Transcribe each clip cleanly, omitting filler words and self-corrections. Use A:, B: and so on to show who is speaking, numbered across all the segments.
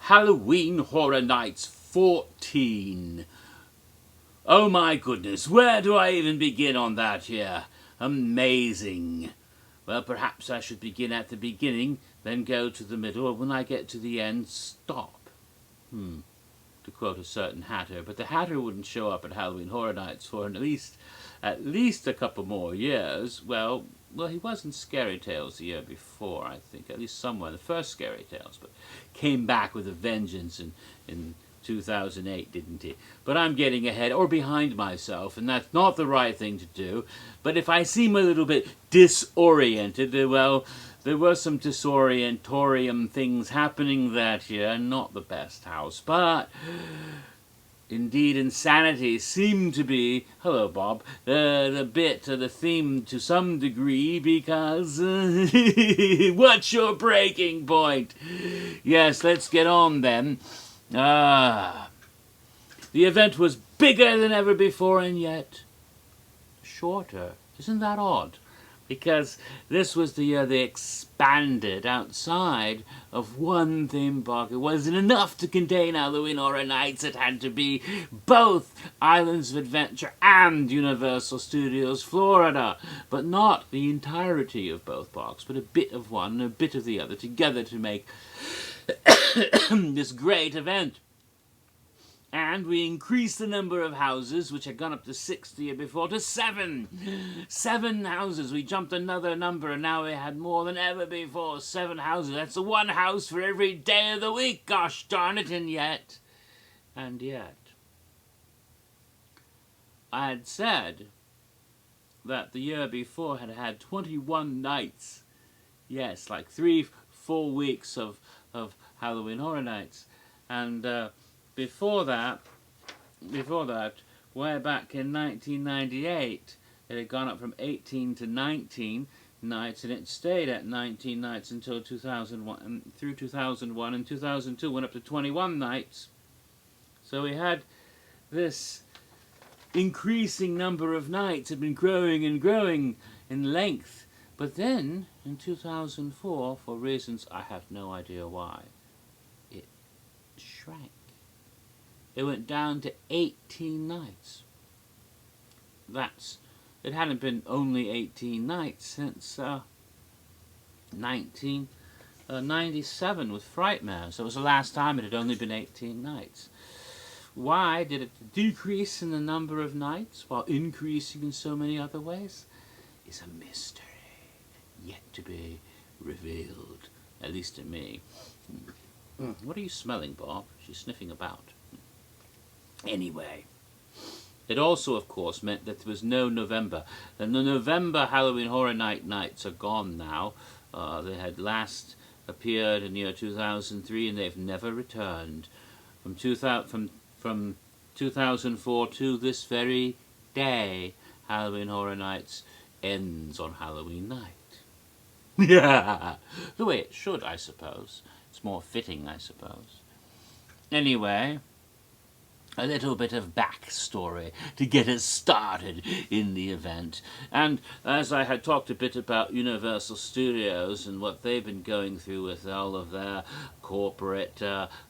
A: Halloween Horror Nights 14. Oh my goodness, where do I even begin on that here? Amazing. Well, perhaps I should begin at the beginning, then go to the middle, or when I get to the end, stop. To quote a certain Hatter, but the Hatter wouldn't show up at Halloween Horror Nights for at least a couple more years. Well, he was in Scary Tales the year before, I think, at least somewhere, the first Scary Tales, but came back with a vengeance in 2008, didn't he? But I'm getting ahead or behind myself, and that's not the right thing to do. But if I seem a little bit disoriented, well, there were some disorientorium things happening that year, not the best house, but indeed insanity seemed to be, hello Bob, the theme to some degree, because what's your breaking point? Yes, let's get on then. The event was bigger than ever before and yet shorter. Isn't that odd? Because this was the year they expanded outside of one theme park. It wasn't enough to contain Halloween Horror Nights. It had to be both Islands of Adventure and Universal Studios Florida. But not the entirety of both parks, but a bit of one and a bit of the other together to make this great event. And we increased the number of houses, which had gone up to 6 the year before, to 7. 7 houses. We jumped another number, and now we had more than ever before. 7 houses. That's one house for every day of the week. Gosh darn it, and yet, I had said that the year before had 21 nights. Yes, like 3 full weeks of Halloween Horror Nights. And before that, way back in 1998, it had gone up from 18 to 19 nights, and it stayed at 19 nights until 2001. Through 2001, and 2002 went up to 21 nights. So we had this increasing number of nights. Had been growing and growing in length. But then, in 2004, for reasons I have no idea why, it shrank. It went down to 18 nights. It hadn't been only 18 nights since 1997 with Frightmare. So it was the last time it had only been 18 nights. Why did it decrease in the number of nights while increasing in so many other ways? Is a mystery yet to be revealed, at least to me. What are you smelling, Bob? She's sniffing about. Anyway, it also, of course, meant that there was no November. And the November Halloween Horror Nights are gone now. They had last appeared in the year 2003, and they've never returned. From 2004 to this very day, Halloween Horror Nights ends on Halloween night. Yeah, the way it should, I suppose. It's more fitting, I suppose. Anyway, a little bit of backstory to get us started in the event. And as I had talked a bit about Universal Studios and what they've been going through with all of their corporate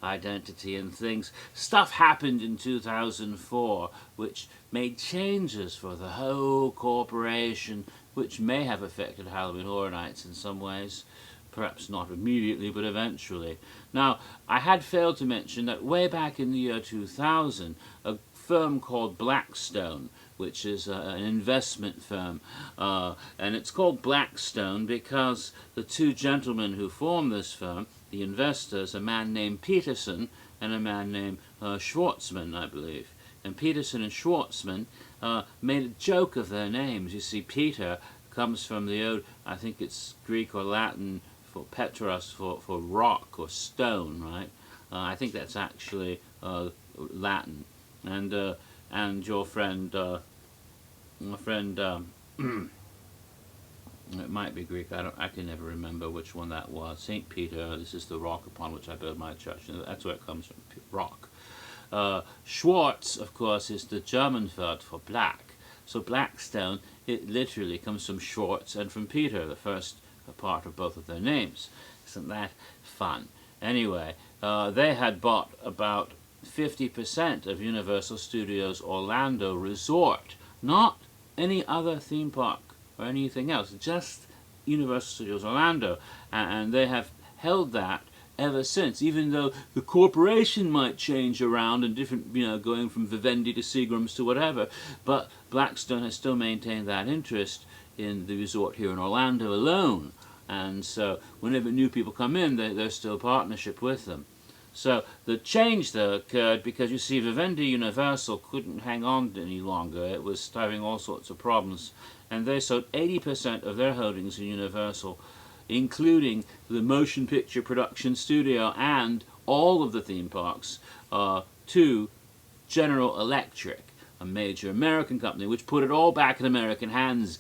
A: identity and things, stuff happened in 2004 which made changes for the whole corporation, which may have affected Halloween Horror Nights in some ways. Perhaps not immediately, but eventually. Now, I had failed to mention that way back in the year 2000, a firm called Blackstone, which is an investment firm, and it's called Blackstone because the two gentlemen who formed this firm, the investors, a man named Peterson and a man named Schwartzman, I believe. And Peterson and Schwartzman made a joke of their names. You see, Peter comes from the old, I think it's Greek or Latin, for Petros, for rock or stone, right? I think that's actually Latin. And your friend, it might be Greek. I can never remember which one that was. Saint Peter. This is the rock upon which I build my church. And that's where it comes from. Rock. Schwarz, of course, is the German word for black. So Blackstone, it literally comes from Schwartz and from Peter, the first part of both of their names. Isn't that fun? Anyway, they had bought about 50% of Universal Studios Orlando Resort, not any other theme park or anything else, just Universal Studios Orlando, and they have held that ever since, even though the corporation might change around and different, going from Vivendi to Seagram's to whatever, but Blackstone has still maintained that interest in the resort here in Orlando alone. And so whenever new people come in, there's still partnership with them. So the change, though, occurred because, you see, Vivendi Universal couldn't hang on any longer. It was having all sorts of problems. And they sold 80% of their holdings in Universal, including the motion picture production studio and all of the theme parks, to General Electric, a major American company, which put it all back in American hands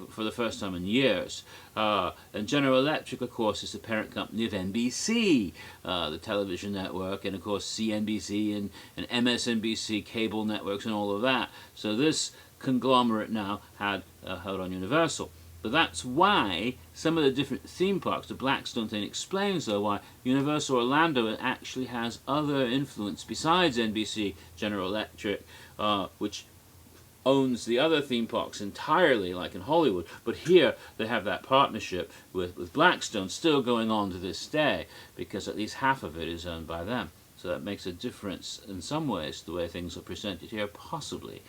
A: for the first time in years. And General Electric, of course, is the parent company of NBC, the television network, and of course CNBC and MSNBC cable networks and all of that. So this conglomerate now had held on Universal. But that's why some of the different theme parks, the Blackstone thing explains, though, why Universal Orlando actually has other influence besides NBC, General Electric, which owns the other theme parks entirely, like in Hollywood. But here they have that partnership with Blackstone still going on to this day, because at least half of it is owned by them. So that makes a difference in some ways, the way things are presented here, possibly.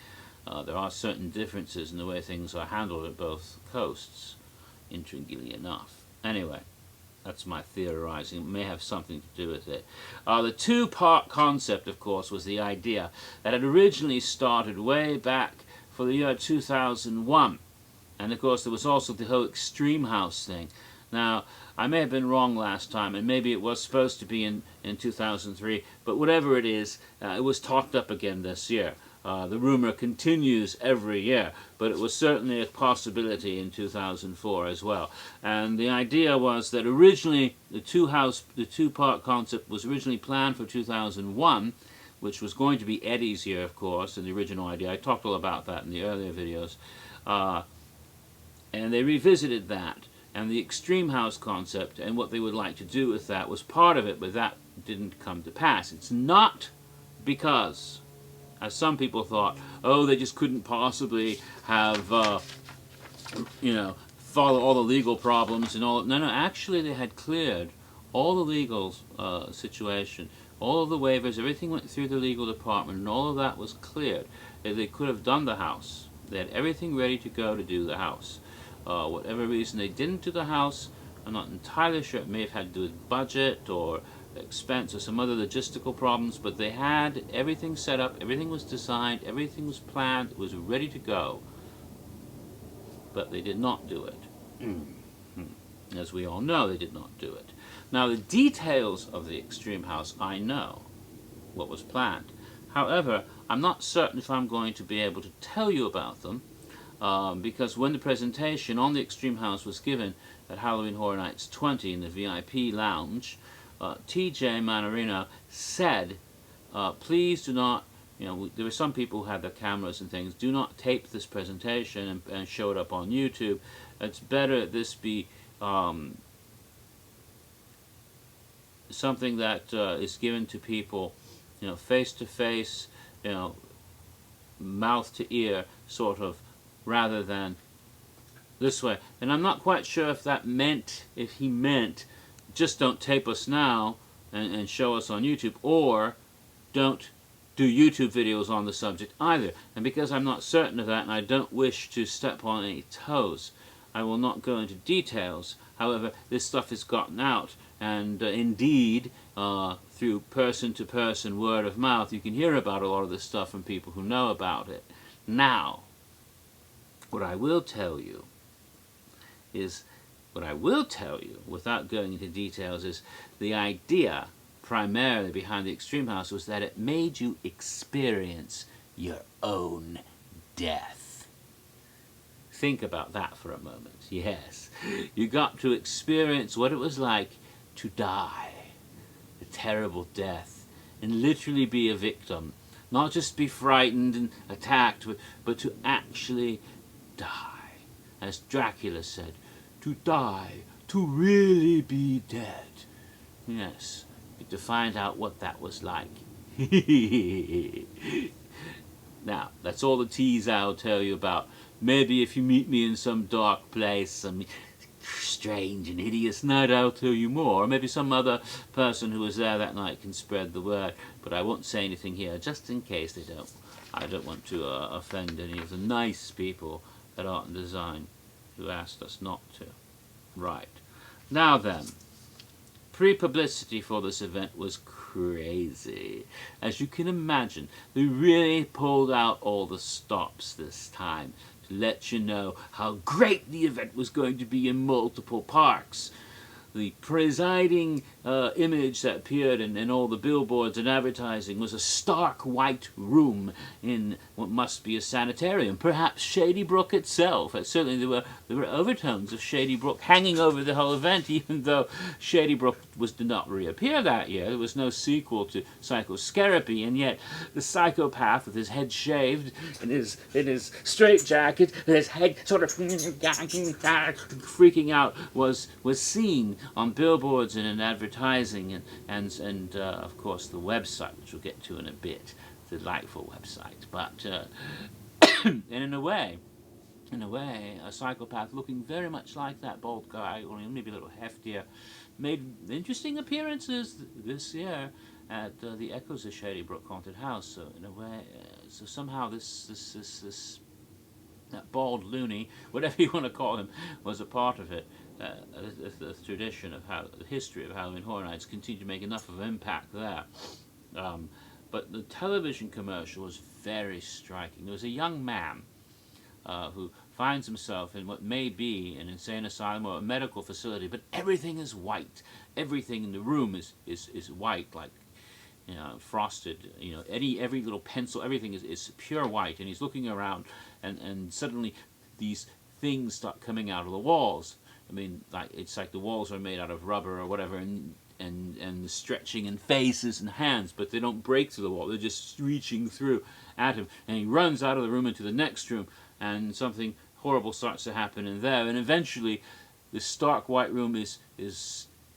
A: There are certain differences in the way things are handled at both coasts, intriguingly enough. Anyway, that's my theorizing. It may have something to do with it. The two-part concept, of course, was the idea that had originally started way back for the year 2001. And, of course, there was also the whole Extreme House thing. Now, I may have been wrong last time, and maybe it was supposed to be in 2003, but whatever it is, it was talked up again this year. The rumor continues every year, but it was certainly a possibility in 2004 as well. And the idea was that originally the two-part concept was originally planned for 2001, which was going to be Eddie's year, of course, and the original idea. I talked all about that in the earlier videos. And they revisited that, and the Extreme House concept and what they would like to do with that was part of it, but that didn't come to pass. It's not because, as some people thought, oh, they just couldn't possibly have, follow all the legal problems and all. No, actually they had cleared all the legal situation, all of the waivers, everything went through the legal department, and all of that was cleared. They could have done the house. They had everything ready to go to do the house. Whatever reason they didn't do the house, I'm not entirely sure. It may have had to do with budget or expense or some other logistical problems, but they had everything set up, everything was designed, everything was planned, it was ready to go. But they did not do it. As we all know, they did not do it. Now, the details of the Extreme House, I know what was planned. However, I'm not certain if I'm going to be able to tell you about them, because when the presentation on the Extreme House was given at Halloween Horror Nights 20 in the VIP lounge, TJ Manarino said, please do not, there were some people who had their cameras and things, do not tape this presentation and show it up on YouTube. It's better this be something that is given to people, face to face, mouth to ear, sort of, rather than this way. And I'm not quite sure if he meant, just don't tape us now and show us on YouTube, or don't do YouTube videos on the subject either. And because I'm not certain of that, and I don't wish to step on any toes, I will not go into details. However, this stuff has gotten out, and indeed, through person-to-person, word of mouth, you can hear about a lot of this stuff from people who know about it. Now, what I will tell you, without going into details, is the idea primarily behind the Extreme House was that it made you experience your own death. Think about that for a moment. Yes, you got to experience what it was like to die, a terrible death, and literally be a victim. Not just be frightened and attacked, but to actually die. As Dracula said, to die, to really be dead. Yes, to find out what that was like. Now, that's all the tease I'll tell you about. Maybe if you meet me in some dark place, some strange and hideous night, I'll tell you more. Or maybe some other person who was there that night can spread the word. But I won't say anything here, just in case they don't. I don't want to offend any of the nice people at Art and Design who asked us not to. Right. Now then, pre-publicity for this event was crazy. As you can imagine, they really pulled out all the stops this time to let you know how great the event was going to be in multiple parks. The presiding image that appeared in all the billboards and advertising was a stark white room in what must be a sanitarium, perhaps Shady Brook itself. Certainly there were overtones of Shady Brook hanging over the whole event, even though Shady Brook did not reappear that year. There was no sequel to Psychoscarapy, and yet the psychopath with his head shaved in his straitjacket, his head sort of freaking out, was seen on billboards and in advertising, and of course the website, which we'll get to in a bit, delightful website. But and in a way, a psychopath looking very much like that bald guy, only maybe a little heftier, made interesting appearances this year at the Echoes of Shady Brook Haunted House. So in a way, so somehow this that bald loony, whatever you want to call him, was a part of it. The tradition of the history of Halloween Horror Nights continued to make enough of an impact there. But the television commercial was very striking. There was a young man who finds himself in what may be an insane asylum or a medical facility, but everything is white. Everything in the room is white, like frosted. Every little pencil, everything is pure white. And he's looking around, and suddenly these things start coming out of the walls. I mean, it's like the walls are made out of rubber or whatever, and stretching in faces and hands, but they don't break through the wall. They're just reaching through at him, and he runs out of the room into the next room, and something horrible starts to happen in there, and eventually this stark white room is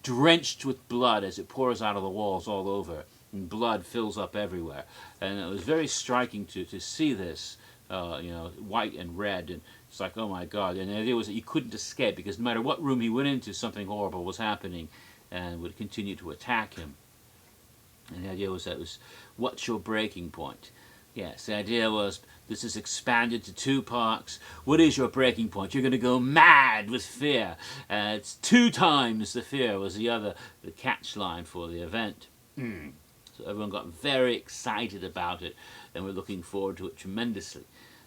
A: drenched with blood as it pours out of the walls all over, and blood fills up everywhere. And it was very striking to see this, white and red, and it's like, oh my God. And the idea was that he couldn't escape, because no matter what room he went into, something horrible was happening and would continue to attack him. And the idea was what's your breaking point? Yes, the idea was, this is expanded to 2 parks. What is your breaking point? You're going to go mad with fear. It's 2 times the fear was the catch line for the event. So everyone got very excited about it, and we're looking forward to it tremendously.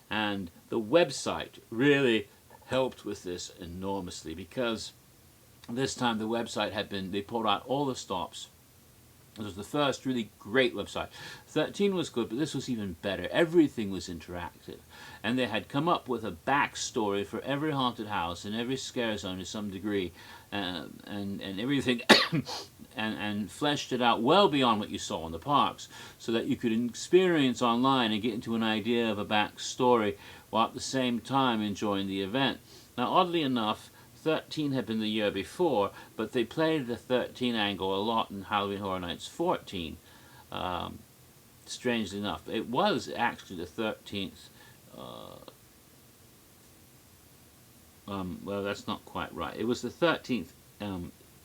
A: And the website really helped with this enormously, because this time the website they pulled out all the stops. This was the first really great website. 13 was good, but this was even better. Everything was interactive. And they had come up with a backstory for every haunted house and every scare zone to some degree, and everything, and fleshed it out well beyond what you saw in the parks, so that you could experience online and get into an idea of a backstory while at the same time enjoying the event. Now, oddly enough, 13 had been the year before, but they played the 13 angle a lot in Halloween Horror Nights 14. Strangely enough, it was actually the 13th. Well, that's not quite right. It was the 13th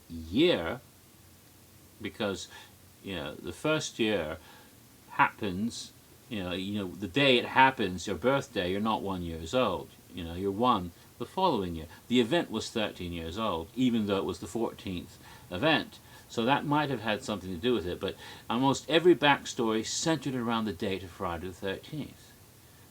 A: year, because the first year happens. The day it happens, your birthday, you're not 1 year old. You're 1 the following year. The event was 13 years old, even though it was the 14th event. So that might have had something to do with it, but almost every backstory centered around the date of Friday the 13th.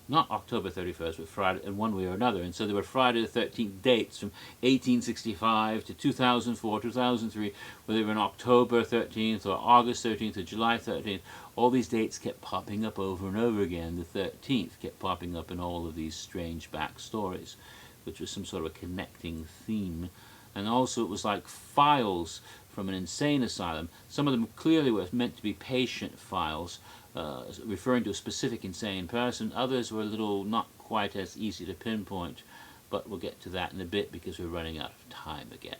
A: Not October 31st, but Friday in one way or another. And so there were Friday the 13th dates from 1865 to 2004, 2003, whether they were on October 13th or August 13th or July 13th. All these dates kept popping up over and over again. The 13th kept popping up in all of these strange backstories, which was some sort of a connecting theme. And also it was like files from an insane asylum. Some of them clearly were meant to be patient files, referring to a specific insane person. Others were a little not quite as easy to pinpoint, but we'll get to that in a bit because we're running out of time again.